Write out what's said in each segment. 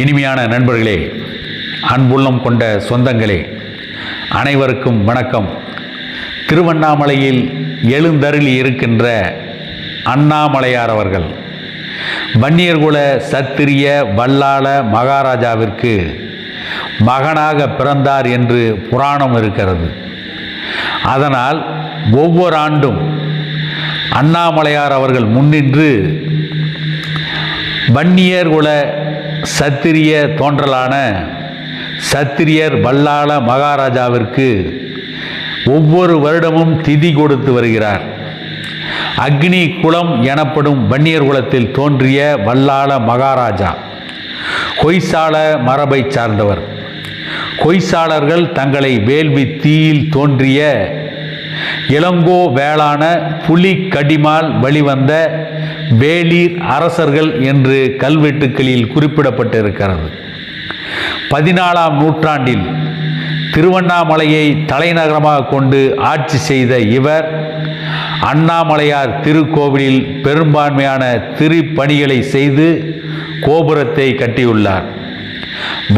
இனிமையான நண்பர்களே, அன்புள்ளம் கொண்ட சொந்தங்களே, அனைவருக்கும் வணக்கம். திருவண்ணாமலையில் எழுந்தருளி இருக்கின்ற அண்ணாமலையார் அவர்கள் வன்னியர்குல சத்திரிய வல்லாள மகாராஜாவிற்கு மகனாக பிறந்தார் என்று புராணம் இருக்கிறது. அதனால் ஒவ்வொரு ஆண்டும் அண்ணாமலையார் அவர்கள் முன்னின்று வன்னியர்குல சத்திரிய தோன்றலான சத்திரியர் வல்லாள மகாராஜாவிற்கு ஒவ்வொரு வருடமும் திதி கொடுத்து வருகிறார். அக்னி குலம் எனப்படும் வன்னியர் குலத்தில் தோன்றிய வல்லாள மகாராஜா கொய்சாள மரபை சார்ந்தவர். கொய்சாளர்கள் தங்களை வேள்வி தீயில் தோன்றிய இளங்கோ வேளான புலி கடிமால் வழிவந்த வேளிர் அரசர்கள் என்று கல்வெட்டுக்களில் குறிப்பிடப்பட்டிருக்கிறது. 14ஆம் நூற்றாண்டில் திருவண்ணாமலையை தலைநகரமாக கொண்டு ஆட்சி செய்த இவர் அண்ணாமலையார் திருக்கோவிலில் பெரும்பான்மையான திருப்பணிகளை செய்து கோபுரத்தை கட்டியுள்ளார்.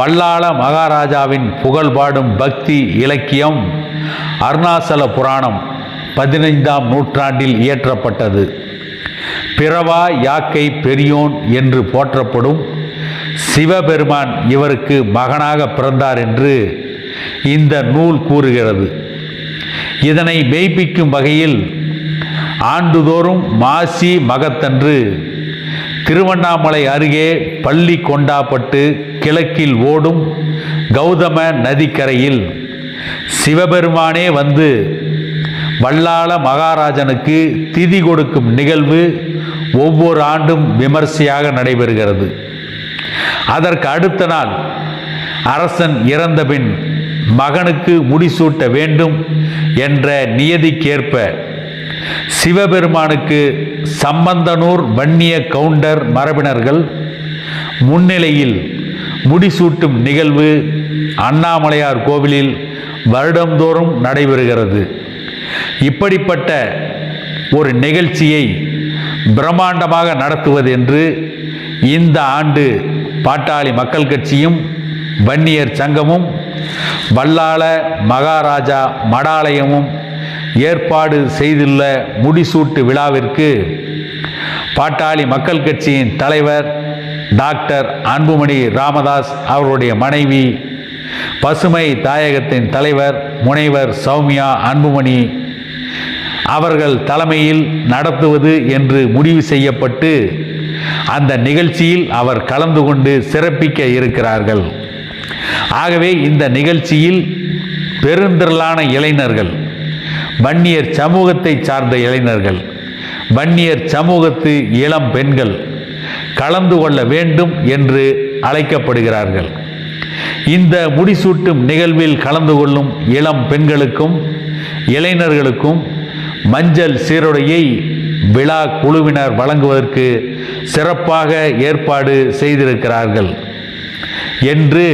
வல்லாள மகாராஜாவின் புகழ்பாடும் பக்தி இலக்கியம் அருணாசல புராணம் 15ஆம் நூற்றாண்டில் இயற்றப்பட்டது. பிறவா யாக்கை பெரியோன் என்று போற்றப்படும் சிவபெருமான் இவருக்கு மகனாக பிறந்தார் என்று இந்த நூல் கூறுகிறது. இதனை மெய்ப்பிக்கும் வகையில் ஆண்டுதோறும் மாசி மகத்தன்று திருவண்ணாமலை அருகே பள்ளி கொண்டாப்பட்டு கிழக்கில் ஓடும் கௌதம நதிக்கரையில் சிவபெருமானே வந்து வல்லாள மகாராஜனுக்கு திதி கொடுக்கும் நிகழ்வு ஒவ்வொரு ஆண்டும் விமர்சையாக நடைபெறுகிறது. அதற்கு அடுத்த நாள் அரசன் இறந்தபின் மகனுக்கு முடிசூட்ட வேண்டும் என்ற நியதிக்கேற்ப சிவபெருமானுக்கு சம்பந்தனூர் வன்னிய கவுண்டர் மரபினர்கள் முன்னிலையில் முடிசூட்டும் நிகழ்வு அண்ணாமலையார் கோவிலில் வருடந்தோறும் நடைபெறுகிறது. இப்படிப்பட்ட ஒரு நிகழ்ச்சியை பிரம்மாண்டமாக நடத்துவது என்று இந்த ஆண்டு பாட்டாளி மக்கள் கட்சியும் வன்னியர் சங்கமும் வல்லாள மகாராஜா மடாலயமும் ஏற்பாடு செய்துள்ள முடிசூட்டு விழாவிற்கு பாட்டாளி மக்கள் கட்சியின் தலைவர் டாக்டர் அன்புமணி ராமதாஸ் அவருடைய மனைவி, பசுமை தாயகத்தின் தலைவர் முனைவர் சௌமியா அன்புமணி அவர்கள் தலைமையில் நடத்துவது என்று முடிவு செய்யப்பட்டு அந்த நிகழ்ச்சியில் அவர் கலந்து கொண்டு சிறப்பிக்க இருக்கிறார்கள். ஆகவே இந்த நிகழ்ச்சியில் பெருந்திரளான இளைஞர்கள், வன்னியர் சமூகத்தை சார்ந்த இளைஞர்கள், வன்னியர் சமூகத்து இளம் பெண்கள் கலந்து கொள்ள வேண்டும் என்று அழைக்கப்படுகிறார்கள். இந்த முடிசூட்டும் நிகழ்வில் கலந்து கொள்ளும் இளம் பெண்களுக்கும் இளைஞர்களுக்கும் மஞ்சள் சீருடையை விழா குழுவினர் வழங்குவதற்கு சிறப்பாக ஏற்பாடு செய்திருக்கிறார்கள் என்று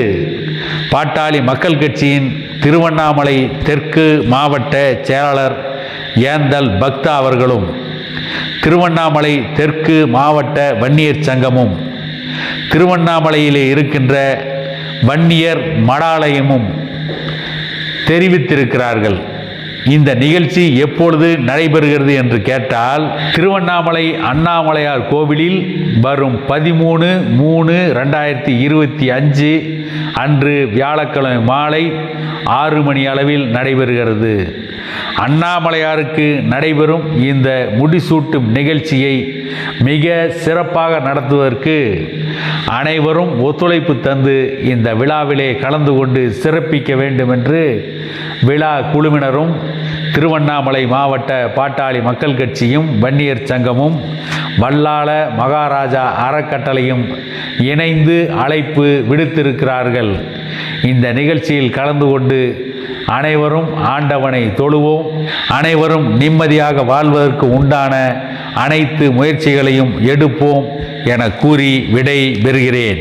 பாட்டாளி மக்கள் கட்சியின் திருவண்ணாமலை தெற்கு மாவட்ட செயலாளர் ஏந்தல் பக்தா அவர்களும் திருவண்ணாமலை தெற்கு மாவட்ட வன்னியர் சங்கமும் திருவண்ணாமலையிலே இருக்கின்ற வன்னியர் மடாலயமும் தெரிவித்திருக்கிறார்கள். இந்த நிகழ்ச்சி எப்பொழுது நடைபெறுகிறது என்று கேட்டால் திருவண்ணாமலை அண்ணாமலையார் கோவிலில் வரும் 13/3/2025 அன்று வியாழக்கிழமை மாலை 6 மணி அளவில் நடைபெறுகிறது. அண்ணாமலையாருக்கு நடைபெறும் இந்த முடிசூட்டும் நிகழ்ச்சியை மிக சிறப்பாக நடத்துவதற்கு அனைவரும் ஒத்துழைப்பு தந்து இந்த விழாவிலே கலந்து கொண்டு சிறப்பிக்க வேண்டும் என்று விழா குழுவினரும் திருவண்ணாமலை மாவட்ட பாட்டாளி மக்கள் கட்சியும் வன்னியர் சங்கமும் வல்லாள மகாராஜா அறக்கட்டளையும் இணைந்து அழைப்பு விடுத்திருக்கிறார்கள். இந்த நிகழ்ச்சியில் கலந்து கொண்டு அனைவரும் ஆண்டவனை தொழுவோம், அனைவரும் நிம்மதியாக வாழ்வதற்கு உண்டான அனைத்து முயற்சிகளையும் எடுப்போம் என கூறி விடை பெறுகிறேன்.